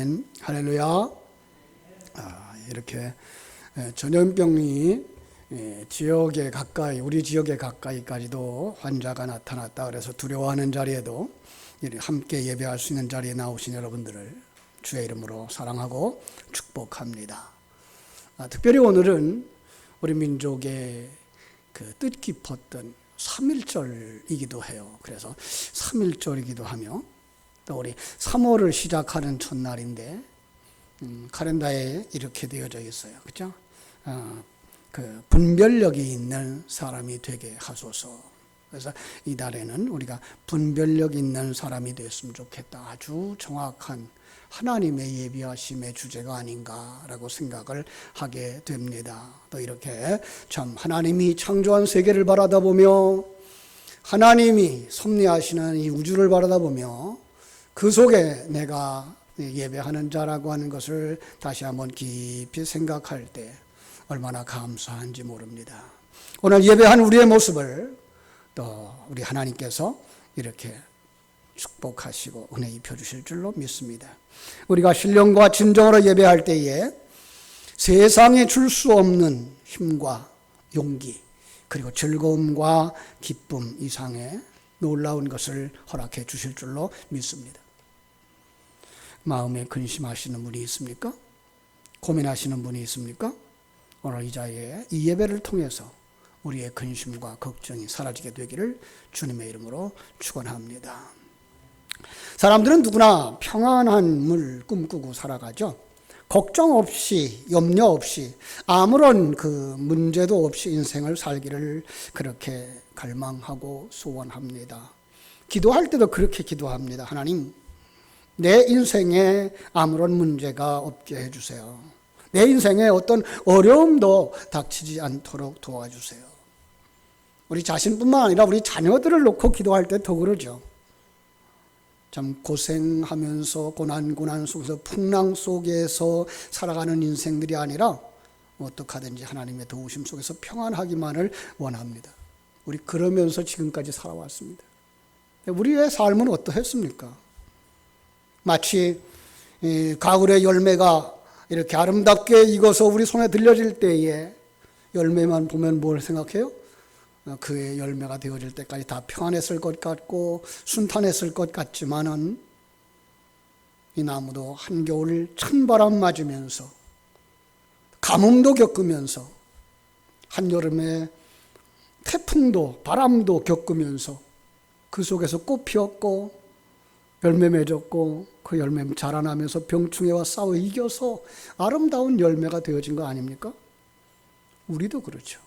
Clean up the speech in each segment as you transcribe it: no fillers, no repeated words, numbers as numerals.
아멘. 할렐루야. 이렇게 전염병이 지역에 가까이, 우리 지역에 가까이까지도 환자가 나타났다 그래서 두려워하는 자리에도 함께 예배할 수 있는 자리에 나오신 여러분들을 주의 이름으로 사랑하고 축복합니다. 특별히 오늘은 우리 민족의 그 뜻깊었던 3.1절이기도 해요. 그래서 3.1절이기도 하며 또 우리 3월을 시작하는 첫날인데 카렌다에 이렇게 되어져 있어요. 그렇죠? 그 분별력이 있는 사람이 되게 하소서. 그래서 이 달에는 우리가 분별력 있는 사람이 됐으면 좋겠다. 아주 정확한 하나님의 예비하심의 주제가 아닌가라고 생각을 하게 됩니다. 또 이렇게 참 하나님이 창조한 세계를 바라다 보며 하나님이 섭리하시는 이 우주를 바라다 보며 그 속에 내가 예배하는 자라고 하는 것을 다시 한번 깊이 생각할 때 얼마나 감사한지 모릅니다. 오늘 예배한 우리의 모습을 또 우리 하나님께서 이렇게 축복하시고 은혜 입혀주실 줄로 믿습니다. 우리가 신령과 진정으로 예배할 때에 세상에 줄 수 없는 힘과 용기 그리고 즐거움과 기쁨 이상의 놀라운 것을 허락해 주실 줄로 믿습니다. 마음에 근심하시는 분이 있습니까? 고민하시는 분이 있습니까? 오늘 이 자리에 이 예배를 통해서 우리의 근심과 걱정이 사라지게 되기를 주님의 이름으로 축원합니다. 사람들은 누구나 평안함을 꿈꾸고 살아가죠. 걱정 없이, 염려 없이, 아무런 그 문제도 없이 인생을 살기를 그렇게 갈망하고 소원합니다. 기도할 때도 그렇게 기도합니다. 하나님, 내 인생에 아무런 문제가 없게 해주세요. 내 인생에 어떤 어려움도 닥치지 않도록 도와주세요. 우리 자신뿐만 아니라 우리 자녀들을 놓고 기도할 때 더 그러죠. 참 고생하면서 고난 속에서 풍랑 속에서 살아가는 인생들이 아니라 어떻게 하든지 하나님의 도우심 속에서 평안하기만을 원합니다. 우리 그러면서 지금까지 살아왔습니다. 우리의 삶은 어떠했습니까? 마치 가을의 열매가 이렇게 아름답게 익어서 우리 손에 들려질 때에 열매만 보면 뭘 생각해요? 그의 열매가 되어질 때까지 다 평안했을 것 같고 순탄했을 것 같지만은 이 나무도 한겨울 찬바람 맞으면서 가뭄도 겪으면서 한여름에 태풍도 바람도 겪으면서 그 속에서 꽃 피었고 열매 맺었고 그 열매 자라나면서 병충해와 싸워 이겨서 아름다운 열매가 되어진 거 아닙니까? 우리도 그렇죠.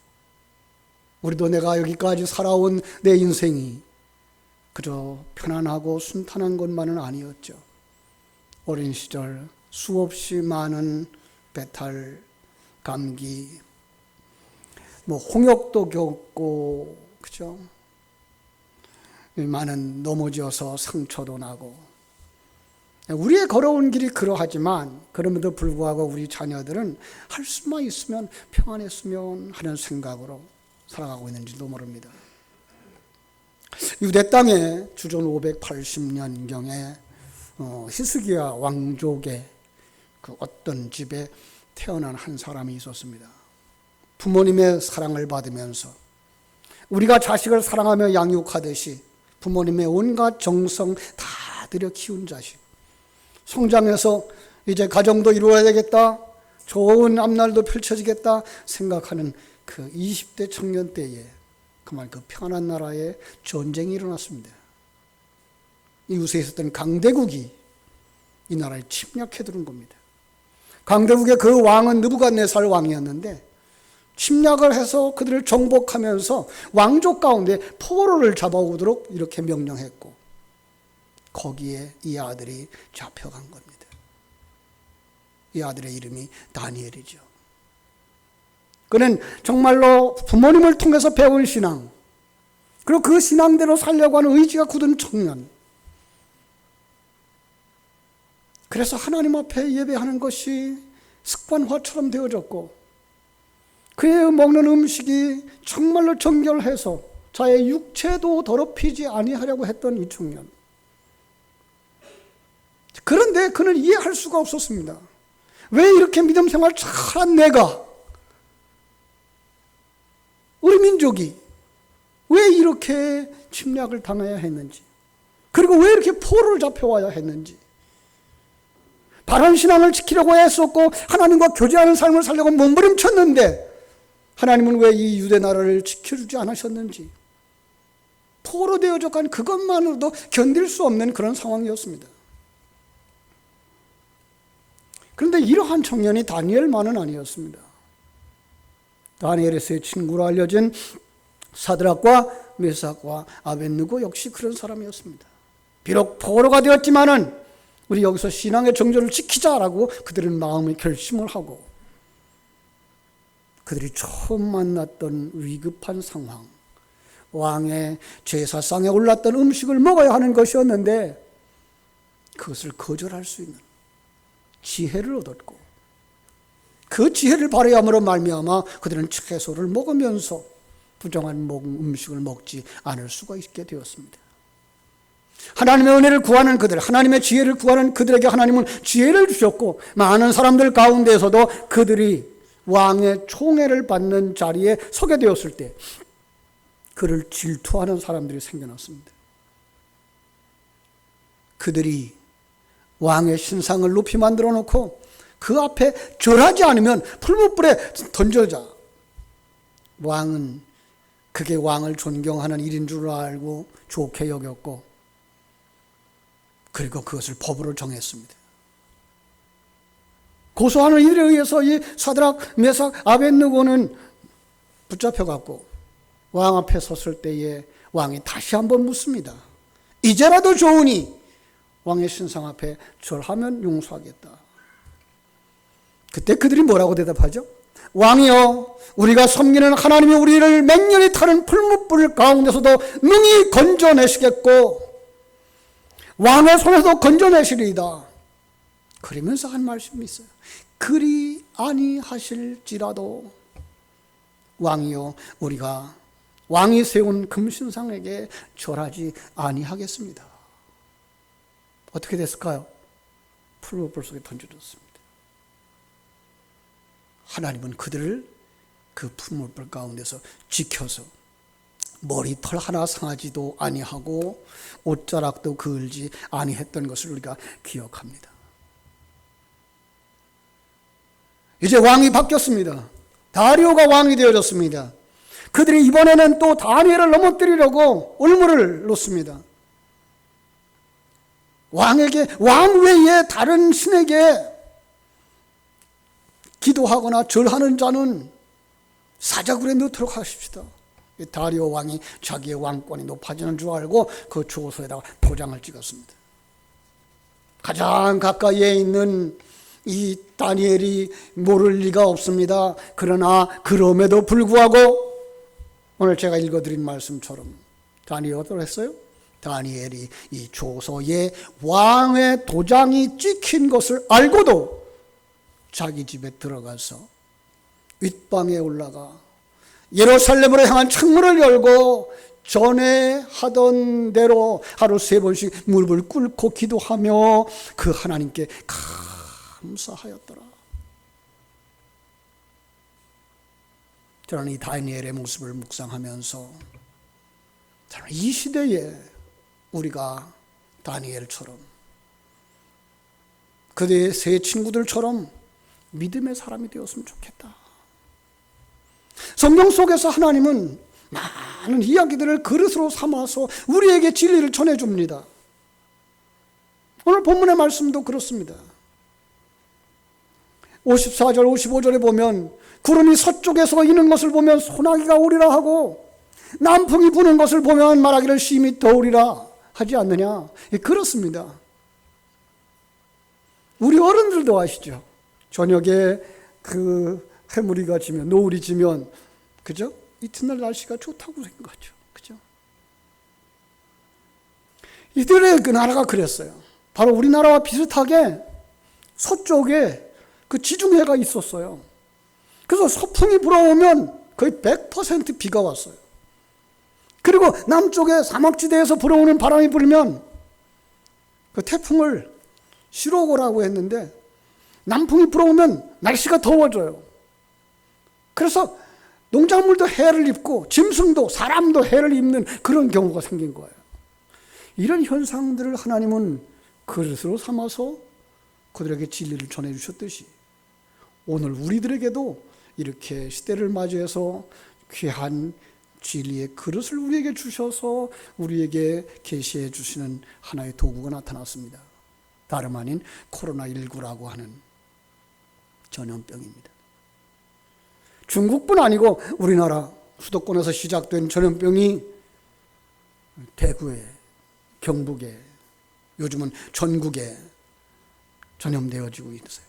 우리도 내가 여기까지 살아온 내 인생이 그저 편안하고 순탄한 것만은 아니었죠. 어린 시절 수없이 많은 배탈, 감기, 홍역도 겪고, 그죠? 많은 넘어져서 상처도 나고. 우리의 걸어온 길이 그러하지만, 그럼에도 불구하고 우리 자녀들은 할 수만 있으면 평안했으면 하는 생각으로 살아가고 있는지도 모릅니다. 유대 땅에 주전 580년경에 히스기야 왕족의 그 어떤 집에 태어난 한 사람이 있었습니다. 부모님의 사랑을 받으면서 우리가 자식을 사랑하며 양육하듯이 부모님의 온갖 정성 다 들여 키운 자식, 성장해서 이제 가정도 이루어야 되겠다, 좋은 앞날도 펼쳐지겠다 생각하는 그 20대 청년 때에 그만 그 평안한 나라에 전쟁이 일어났습니다. 이웃에 있었던 강대국이 이 나라에 침략해 들어온 겁니다. 강대국의 그 왕은 느부갓네살 왕이었는데 침략을 해서 그들을 정복하면서 왕족 가운데 포로를 잡아오도록 이렇게 명령했고 거기에 이 아들이 잡혀간 겁니다. 이 아들의 이름이 다니엘이죠. 그는 정말로 부모님을 통해서 배운 신앙, 그리고 그 신앙대로 살려고 하는 의지가 굳은 청년. 그래서 하나님 앞에 예배하는 것이 습관화처럼 되어졌고 그의 먹는 음식이 정말로 정결해서 자의 육체도 더럽히지 아니하려고 했던 이 청년. 그런데 그는 이해할 수가 없었습니다. 왜 이렇게 믿음 생활 잘한 내가, 우리 민족이 왜 이렇게 침략을 당해야 했는지, 그리고 왜 이렇게 포로를 잡혀와야 했는지, 바른 신앙을 지키려고 애썼고 하나님과 교제하는 삶을 살려고 몸부림쳤는데 하나님은 왜 이 유대 나라를 지켜주지 않으셨는지, 포로 되어져 간 그것만으로도 견딜 수 없는 그런 상황이었습니다. 그런데 이러한 청년이 다니엘만은 아니었습니다. 다니엘의 세 친구로 알려진 사드락과 메삭과 아벳느고 역시 그런 사람이었습니다. 비록 포로가 되었지만은 우리 여기서 신앙의 정조를 지키자라고 그들은 마음의 결심을 하고, 그들이 처음 만났던 위급한 상황, 왕의 제사상에 올랐던 음식을 먹어야 하는 것이었는데 그것을 거절할 수 있는 지혜를 얻었고, 그 지혜를 발휘함으로 말미암아 그들은 채소를 먹으면서 부정한 음식을 먹지 않을 수가 있게 되었습니다. 하나님의 은혜를 구하는 그들, 하나님의 지혜를 구하는 그들에게 하나님은 지혜를 주셨고, 많은 사람들 가운데에서도 그들이 왕의 총애를 받는 자리에 서게 되었을 때 그를 질투하는 사람들이 생겨났습니다. 그들이 왕의 신상을 높이 만들어 놓고 그 앞에 절하지 않으면 풀무불에 던져자. 왕은 그게 왕을 존경하는 일인 줄 알고 좋게 여겼고, 그리고 그것을 법으로 정했습니다. 고소하는 이들에 의해서 이 사드락, 메삭, 아벳느고는 붙잡혀갖고 왕 앞에 섰을 때에 왕이 다시 한번 묻습니다. 이제라도 좋으니 왕의 신상 앞에 절하면 용서하겠다. 그때 그들이 뭐라고 대답하죠? 왕이여, 우리가 섬기는 하나님이 우리를 맹렬히 타는 풀무불 가운데서도 능히 건져내시겠고 왕의 손에서 건져내시리이다. 그러면서 한 말씀이 있어요. 그리 아니하실지라도 왕이여, 우리가 왕이 세운 금신상에게 절하지 아니하겠습니다. 어떻게 됐을까요? 풀무불 속에 던져졌습니다. 하나님은 그들을 그 풀무불 가운데서 지켜서 머리털 하나 상하지도 아니하고 옷자락도 그을지 아니했던 것을 우리가 기억합니다. 이제 왕이 바뀌었습니다. 다리오가 왕이 되어졌습니다. 그들이 이번에는 또 다니엘을 넘어뜨리려고 올무를 놓습니다. 왕에게, 왕 외에 다른 신에게 기도하거나 절하는 자는 사자굴에 넣도록 하십시다. 다리오 왕이 자기의 왕권이 높아지는 줄 알고 그 조서에다가 도장을 찍었습니다. 가장 가까이에 있는 이 다니엘이 모를 리가 없습니다. 그러나 그럼에도 불구하고 오늘 제가 읽어드린 말씀처럼 다니엘이 어떻게 했어요? 다니엘이 이 조서에 왕의 도장이 찍힌 것을 알고도 자기 집에 들어가서 윗방에 올라가 예루살렘으로 향한 창문을 열고 전에 하던 대로 하루 3번씩 무릎을 꿇고 기도하며 그 하나님께 감사하였더라. 저는 이 다니엘의 모습을 묵상하면서 저는 이 시대에 우리가 다니엘처럼 그들의 세 친구들처럼 믿음의 사람이 되었으면 좋겠다. 성경 속에서 하나님은 많은 이야기들을 그릇으로 삼아서 우리에게 진리를 전해줍니다. 오늘 본문의 말씀도 그렇습니다. 54절 55절에 보면 구름이 서쪽에서 이는 것을 보면 소나기가 오리라 하고 남풍이 부는 것을 보면 말하기를 심히 더우리라 하지 않느냐. 그렇습니다. 우리 어른들도 아시죠? 저녁에 그 해무리가 지면, 노을이 지면, 그죠? 이튿날 날씨가 좋다고 생각하죠. 그죠? 이들의 그 나라가 그랬어요. 바로 우리나라와 비슷하게 서쪽에 그 지중해가 있었어요. 그래서 서풍이 불어오면 거의 100% 비가 왔어요. 그리고 남쪽에 사막지대에서 불어오는 바람이 불면 그 태풍을 쉬러 오라고 했는데 남풍이 불어오면 날씨가 더워져요. 그래서 농작물도 해를 입고 짐승도 사람도 해를 입는 그런 경우가 생긴 거예요. 이런 현상들을 하나님은 그릇으로 삼아서 그들에게 진리를 전해주셨듯이 오늘 우리들에게도 이렇게 시대를 맞이해서 귀한 진리의 그릇을 우리에게 주셔서 우리에게 계시해 주시는 하나의 도구가 나타났습니다. 다름 아닌 코로나19라고 하는 전염병입니다. 중국뿐 아니고 우리나라 수도권에서 시작된 전염병이 대구에, 경북에, 요즘은 전국에 전염되어지고 있어요.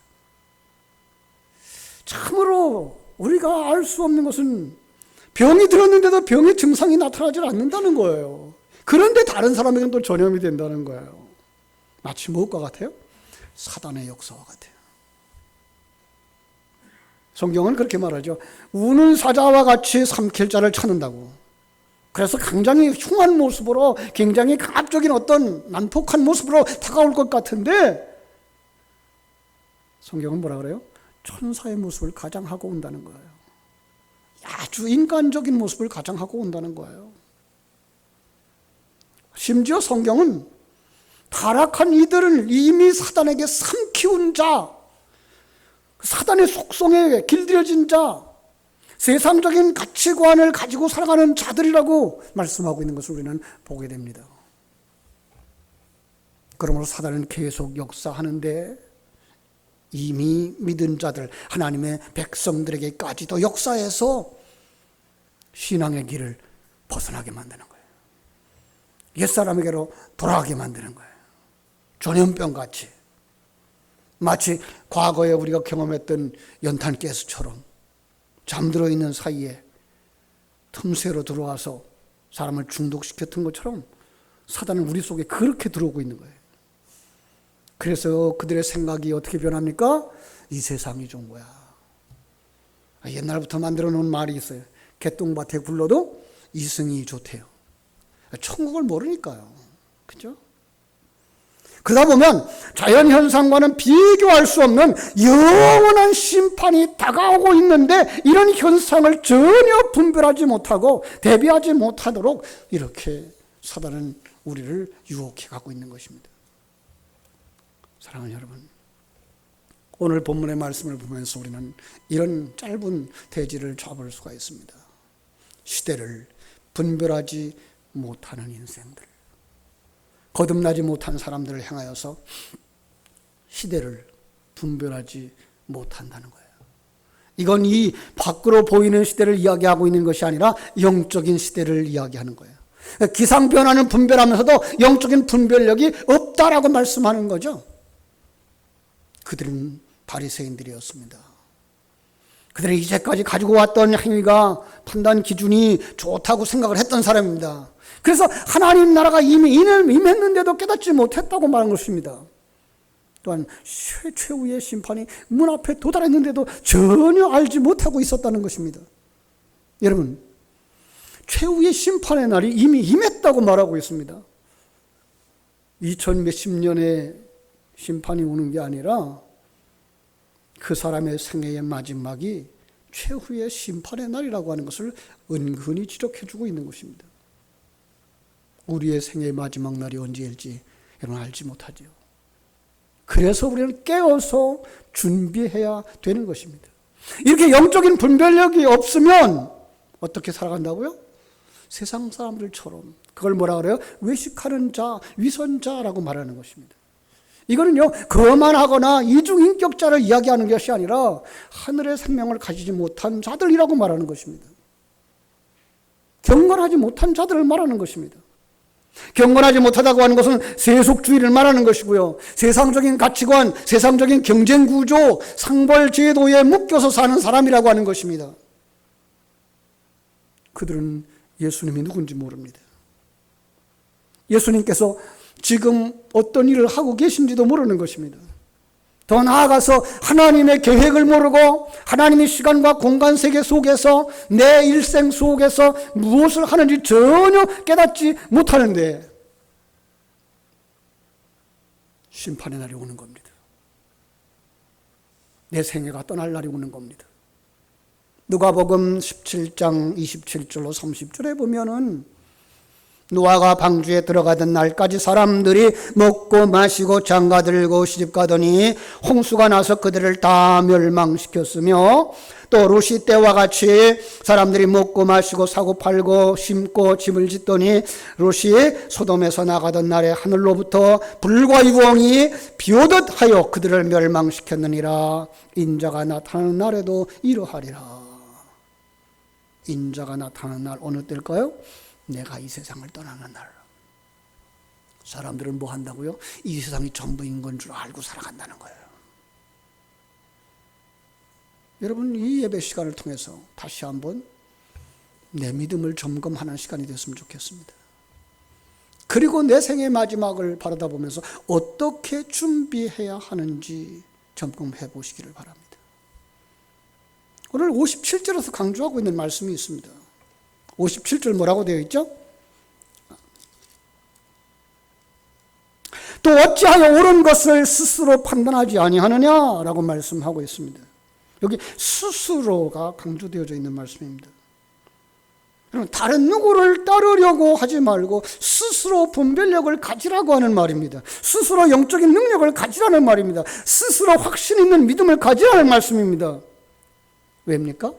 참으로 우리가 알 수 없는 것은 병이 들었는데도 병의 증상이 나타나지 않는다는 거예요. 그런데 다른 사람에게는 또 전염이 된다는 거예요. 마치 무엇과 같아요? 사단의 역사와 같아요. 성경은 그렇게 말하죠. 우는 사자와 같이 삼킬 자를 찾는다고. 그래서 굉장히 흉한 모습으로, 굉장히 강압적인 어떤 난폭한 모습으로 다가올 것 같은데 성경은 뭐라 그래요? 천사의 모습을 가장하고 온다는 거예요. 아주 인간적인 모습을 가장하고 온다는 거예요. 심지어 성경은 타락한 이들을 이미 사단에게 삼키운 자, 사단의 속성에 길들여진 자, 세상적인 가치관을 가지고 살아가는 자들이라고 말씀하고 있는 것을 우리는 보게 됩니다. 그러므로 사단은 계속 역사하는데 이미 믿은 자들, 하나님의 백성들에게까지도 역사해서 신앙의 길을 벗어나게 만드는 거예요. 옛사람에게로 돌아가게 만드는 거예요. 전염병같이. 마치 과거에 우리가 경험했던 연탄가스처럼 잠들어 있는 사이에 틈새로 들어와서 사람을 중독시켰던 것처럼 사단은 우리 속에 그렇게 들어오고 있는 거예요. 그래서 그들의 생각이 어떻게 변합니까? 이 세상이 좋은 거야. 옛날부터 만들어 놓은 말이 있어요. 개똥밭에 굴러도 이승이 좋대요. 천국을 모르니까요. 그죠? 그러다 보면 자연현상과는 비교할 수 없는 영원한 심판이 다가오고 있는데 이런 현상을 전혀 분별하지 못하고 대비하지 못하도록 이렇게 사단은 우리를 유혹해 가고 있는 것입니다. 사랑하는 여러분, 오늘 본문의 말씀을 보면서 우리는 이런 짧은 대지를 잡을 수가 있습니다. 시대를 분별하지 못하는 인생들, 거듭나지 못한 사람들을 향하여서 시대를 분별하지 못한다는 거예요. 이건 이 밖으로 보이는 시대를 이야기하고 있는 것이 아니라 영적인 시대를 이야기하는 거예요. 기상 변화는 분별하면서도 영적인 분별력이 없다라고 말씀하는 거죠. 그들은 바리새인들이었습니다. 그들이 이제까지 가지고 왔던 행위가 판단 기준이 좋다고 생각을 했던 사람입니다. 그래서 하나님 나라가 이미 임했는데도 깨닫지 못했다고 말한 것입니다. 또한 최후의 심판이 문 앞에 도달했는데도 전혀 알지 못하고 있었다는 것입니다. 여러분, 최후의 심판의 날이 이미 임했다고 말하고 있습니다. 2000 몇십 년의 심판이 오는 게 아니라 그 사람의 생애의 마지막이 최후의 심판의 날이라고 하는 것을 은근히 지적해주고 있는 것입니다. 우리의 생애의 마지막 날이 언제일지 여러분 알지 못하죠. 그래서 우리는 깨어서 준비해야 되는 것입니다. 이렇게 영적인 분별력이 없으면 어떻게 살아간다고요? 세상 사람들처럼. 그걸 뭐라 그래요? 외식하는 자, 위선자라고 말하는 것입니다. 이거는요, 거만하거나 이중인격자를 이야기하는 것이 아니라 하늘의 생명을 가지지 못한 자들이라고 말하는 것입니다. 경건하지 못한 자들을 말하는 것입니다. 경건하지 못하다고 하는 것은 세속주의를 말하는 것이고요. 세상적인 가치관, 세상적인 경쟁구조, 상벌제도에 묶여서 사는 사람이라고 하는 것입니다. 그들은 예수님이 누군지 모릅니다. 예수님께서 지금 어떤 일을 하고 계신지도 모르는 것입니다. 더 나아가서 하나님의 계획을 모르고 하나님의 시간과 공간 세계 속에서 내 일생 속에서 무엇을 하는지 전혀 깨닫지 못하는데 심판의 날이 오는 겁니다. 내 생애가 떠날 날이 오는 겁니다. 누가복음 17장 27절로 30절에 보면은 노아가 방주에 들어가던 날까지 사람들이 먹고 마시고 장가들고 시집가더니 홍수가 나서 그들을 다 멸망시켰으며, 또 롯이 때와 같이 사람들이 먹고 마시고 사고 팔고 심고 집을 짓더니 롯이 소돔에서 나가던 날에 하늘로부터 불과 유황이 비오듯 하여 그들을 멸망시켰느니라. 인자가 나타나는 날에도 이러하리라. 인자가 나타나는 날 어느 때일까요? 내가 이 세상을 떠나는 날. 사람들은 뭐 한다고요? 이 세상이 전부인 건 줄 알고 살아간다는 거예요. 여러분, 이 예배 시간을 통해서 다시 한번 내 믿음을 점검하는 시간이 됐으면 좋겠습니다. 그리고 내 생의 마지막을 바라다보면서 어떻게 준비해야 하는지 점검해 보시기를 바랍니다. 오늘 57절에서 강조하고 있는 말씀이 있습니다. 57절 뭐라고 되어 있죠? 또 어찌하여 옳은 것을 스스로 판단하지 아니하느냐라고 말씀하고 있습니다. 여기 스스로가 강조되어져 있는 말씀입니다. 여러분, 다른 누구를 따르려고 하지 말고 스스로 분별력을 가지라고 하는 말입니다. 스스로 영적인 능력을 가지라는 말입니다. 스스로 확신 있는 믿음을 가지라는 말씀입니다. 왜입니까?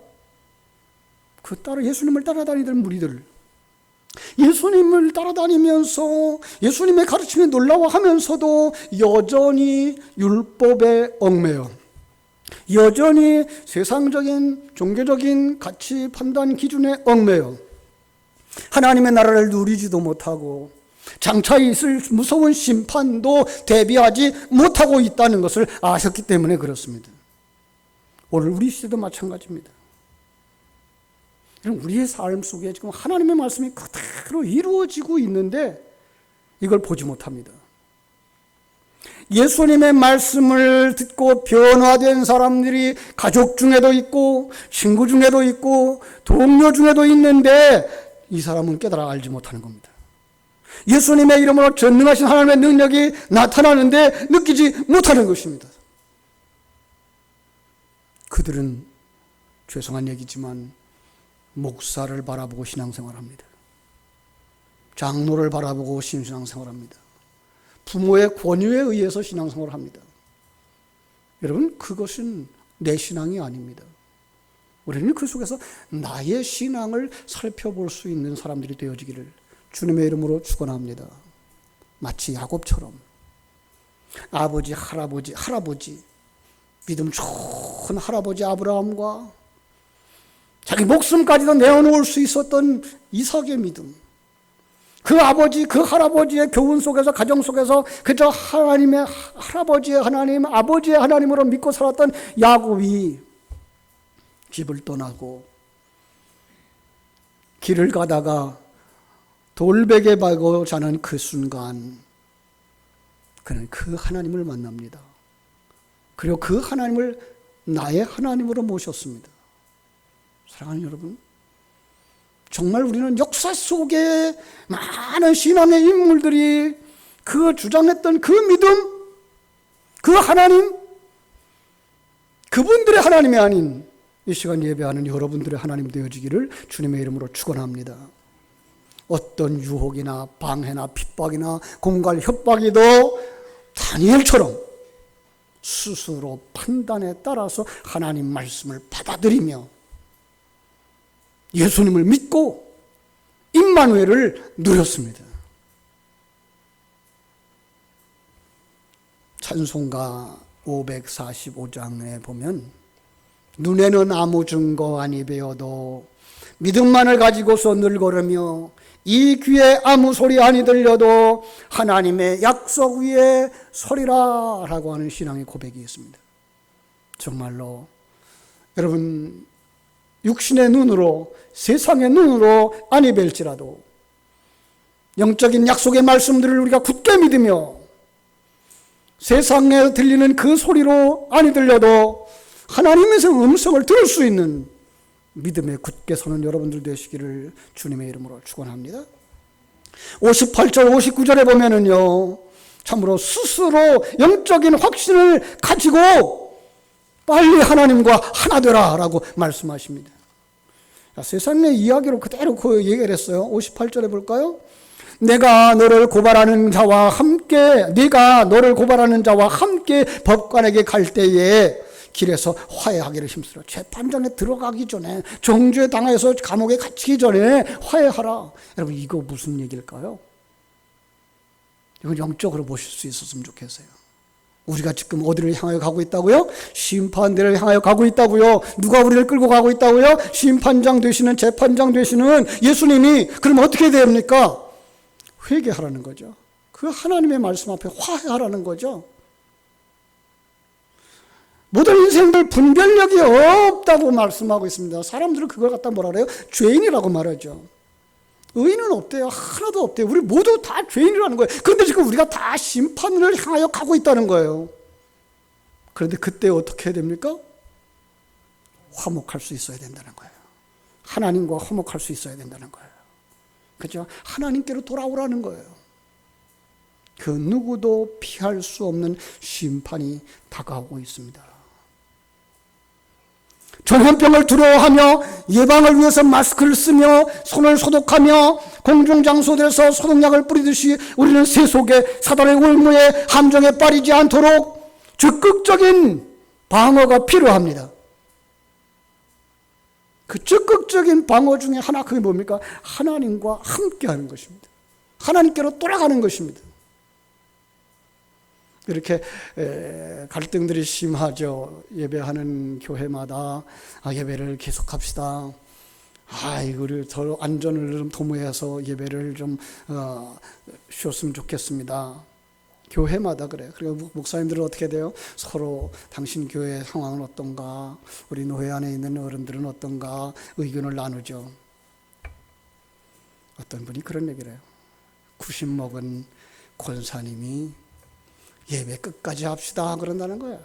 예수님을 따라다니던 무리들, 예수님을 따라다니면서 예수님의 가르침에 놀라워하면서도 여전히 율법에 얽매여, 여전히 세상적인 종교적인 가치 판단 기준에 얽매여 하나님의 나라를 누리지도 못하고 장차 있을 무서운 심판도 대비하지 못하고 있다는 것을 아셨기 때문에 그렇습니다. 오늘 우리 시대도 마찬가지입니다. 우리의 삶 속에 지금 하나님의 말씀이 그대로 이루어지고 있는데 이걸 보지 못합니다. 예수님의 말씀을 듣고 변화된 사람들이 가족 중에도 있고 친구 중에도 있고 동료 중에도 있는데 이 사람은 깨달아 알지 못하는 겁니다. 예수님의 이름으로 전능하신 하나님의 능력이 나타나는데 느끼지 못하는 것입니다. 그들은 죄송한 얘기지만 목사를 바라보고 신앙생활합니다. 장로를 바라보고 신앙생활합니다. 부모의 권유에 의해서 신앙생활합니다. 여러분, 그것은 내 신앙이 아닙니다. 우리는 그 속에서 나의 신앙을 살펴볼 수 있는 사람들이 되어지기를 주님의 이름으로 축원합니다. 마치 야곱처럼 아버지, 할아버지 믿음 좋은 할아버지 아브라함과 자기 목숨까지도 내어놓을 수 있었던 이삭의 믿음, 그 아버지, 그 할아버지의 교훈 속에서, 가정 속에서 그저 하나님의 할아버지의 하나님, 아버지의 하나님으로 믿고 살았던 야곱이 집을 떠나고 길을 가다가 돌베개 박고 자는 그 순간 그는 그 하나님을 만납니다. 그리고 그 하나님을 나의 하나님으로 모셨습니다. 사랑하는 여러분, 정말 우리는 역사 속에 많은 신앙의 인물들이 그 주장했던 그 믿음, 그 하나님, 그분들의 하나님이 아닌 이 시간 예배하는 여러분들의 하나님 되어지기를 주님의 이름으로 축원합니다. 어떤 유혹이나 방해나 핍박이나 공갈 협박이도 다니엘처럼 스스로 판단에 따라서 하나님 말씀을 받아들이며 예수님을 믿고 임마누엘을 누렸습니다. 찬송가 545장에 보면 눈에는 아무 증거 아니 배어도 믿음만을 가지고서 늘 걸으며 이 귀에 아무 소리 아니 들려도 하나님의 약속 위에 서리라 라고 하는 신앙의 고백이 있습니다. 정말로 여러분, 육신의 눈으로, 세상의 눈으로 아니 뵐지라도 영적인 약속의 말씀들을 우리가 굳게 믿으며 세상에 들리는 그 소리로 아니 들려도 하나님의 음성을 들을 수 있는 믿음에 굳게 서는 여러분들 되시기를 주님의 이름으로 축원합니다. 58절 59절에 보면은요, 참으로 스스로 영적인 확신을 가지고 빨리 하나님과 하나 되라라고 말씀하십니다. 세상의 이야기로 그대로 그 얘기를 했어요. 58절에 볼까요? 네가 너를 고발하는 자와 함께 법관에게 갈 때에 길에서 화해하기를 힘쓰라. 재판장에 들어가기 전에, 정죄 당해서 감옥에 갇히기 전에 화해하라. 여러분, 이거 무슨 얘기일까요? 이건 영적으로 보실 수 있었으면 좋겠어요. 우리가 지금 어디를 향하여 가고 있다고요? 심판대를 향하여 가고 있다고요. 누가 우리를 끌고 가고 있다고요? 심판장 되시는, 재판장 되시는 예수님이. 그럼 어떻게 됩니까? 회개하라는 거죠. 그 하나님의 말씀 앞에 화해하라는 거죠. 모든 인생들 분별력이 없다고 말씀하고 있습니다. 사람들은 그걸 갖다 뭐라 그래요? 죄인이라고 말하죠. 의인은 없대요. 하나도 없대요. 우리 모두 다 죄인이라는 거예요. 그런데 지금 우리가 다 심판을 향하여 가고 있다는 거예요. 그런데 그때 어떻게 해야 됩니까? 화목할 수 있어야 된다는 거예요. 하나님과 화목할 수 있어야 된다는 거예요. 그렇죠? 하나님께로 돌아오라는 거예요. 그 누구도 피할 수 없는 심판이 다가오고 있습니다. 전염병을 두려워하며 예방을 위해서 마스크를 쓰며 손을 소독하며 공중장소들에서 소독약을 뿌리듯이 우리는 세속에 사단의 올무에 함정에 빠지지 않도록 적극적인 방어가 필요합니다. 그 적극적인 방어 중에 하나, 그게 뭡니까? 하나님과 함께하는 것입니다. 하나님께로 돌아가는 것입니다. 이렇게 갈등들이 심하죠. 예배하는 교회마다 예배를 계속합시다. 우리 더 안전을 좀 도모해서 예배를 좀 쉬었으면 좋겠습니다. 교회마다 그래요. 그리고 목사님들은 어떻게 돼요? 서로 당신 교회 상황은 어떤가? 우리 노회 안에 있는 어른들은 어떤가? 의견을 나누죠. 어떤 분이 그런 얘기를 해요. 90 먹은 권사님이 예배 끝까지 합시다 그런다는 거예요.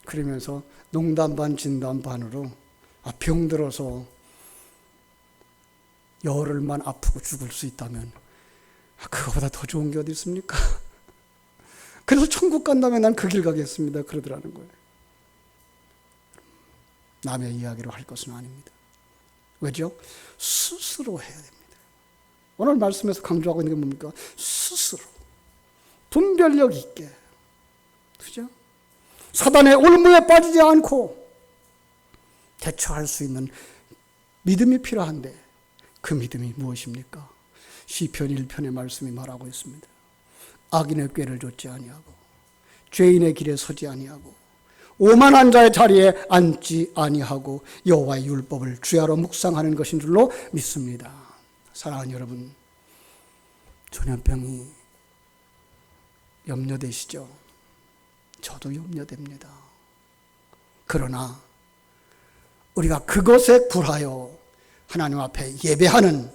그러면서 농담 반 진담 반으로 병들어서 열흘만 아프고 죽을 수 있다면 그거보다 더 좋은 게 어디 있습니까? 그래서 천국 간다면 난 그 길 가겠습니다 그러더라는 거예요. 남의 이야기로 할 것은 아닙니다. 왜죠? 스스로 해야 됩니다. 오늘 말씀에서 강조하고 있는 게 뭡니까? 스스로 분별력 있게, 그죠? 사단의 올무에 빠지지 않고 대처할 수 있는 믿음이 필요한데 그 믿음이 무엇입니까? 시편 1편의 말씀이 말하고 있습니다. 악인의 꾀를 좇지 아니하고 죄인의 길에 서지 아니하고 오만한 자의 자리에 앉지 아니하고 여호와의 율법을 주야로 묵상하는 것인 줄로 믿습니다. 사랑하는 여러분, 전염병이 염려되시죠? 저도 염려됩니다. 그러나 우리가 그것에 굴하여 하나님 앞에 예배하는,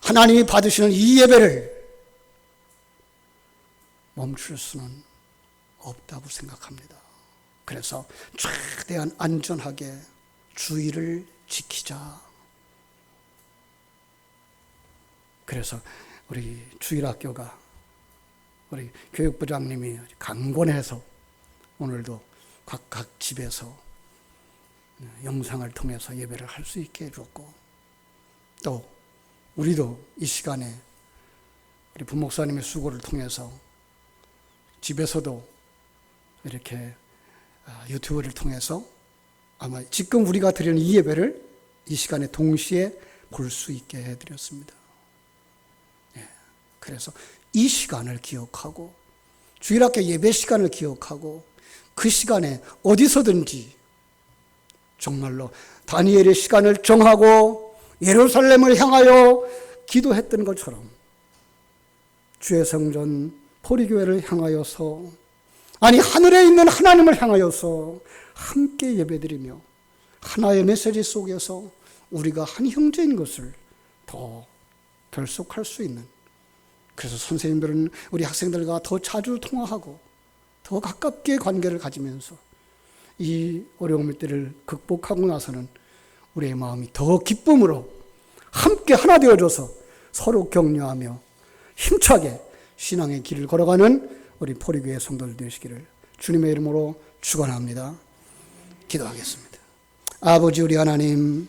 하나님이 받으시는 이 예배를 멈출 수는 없다고 생각합니다. 그래서 최대한 안전하게 주의를 지키자. 그래서 우리 주일학교가 우리 교육부장님이 강권해서 오늘도 각각 집에서 영상을 통해서 예배를 할 수 있게 해줬고, 또 우리도 이 시간에 우리 부목사님의 수고를 통해서 집에서도 이렇게 유튜브를 통해서 아마 지금 우리가 드리는 이 예배를 이 시간에 동시에 볼 수 있게 해드렸습니다. 그래서 이 시간을 기억하고 주일학교 예배 시간을 기억하고 그 시간에 어디서든지 정말로 다니엘의 시간을 정하고 예루살렘을 향하여 기도했던 것처럼 주의 성전 포리교회를 향하여서, 아니 하늘에 있는 하나님을 향하여서 함께 예배드리며 하나의 메시지 속에서 우리가 한 형제인 것을 더 결속할 수 있는, 그래서 선생님들은 우리 학생들과 더 자주 통화하고 더 가깝게 관계를 가지면서 이 어려움의 때를 극복하고 나서는 우리의 마음이 더 기쁨으로 함께 하나 되어져서 서로 격려하며 힘차게 신앙의 길을 걸어가는 우리 포리교회 성도들 되시기를 주님의 이름으로 축원합니다. 기도하겠습니다. 아버지 우리 하나님,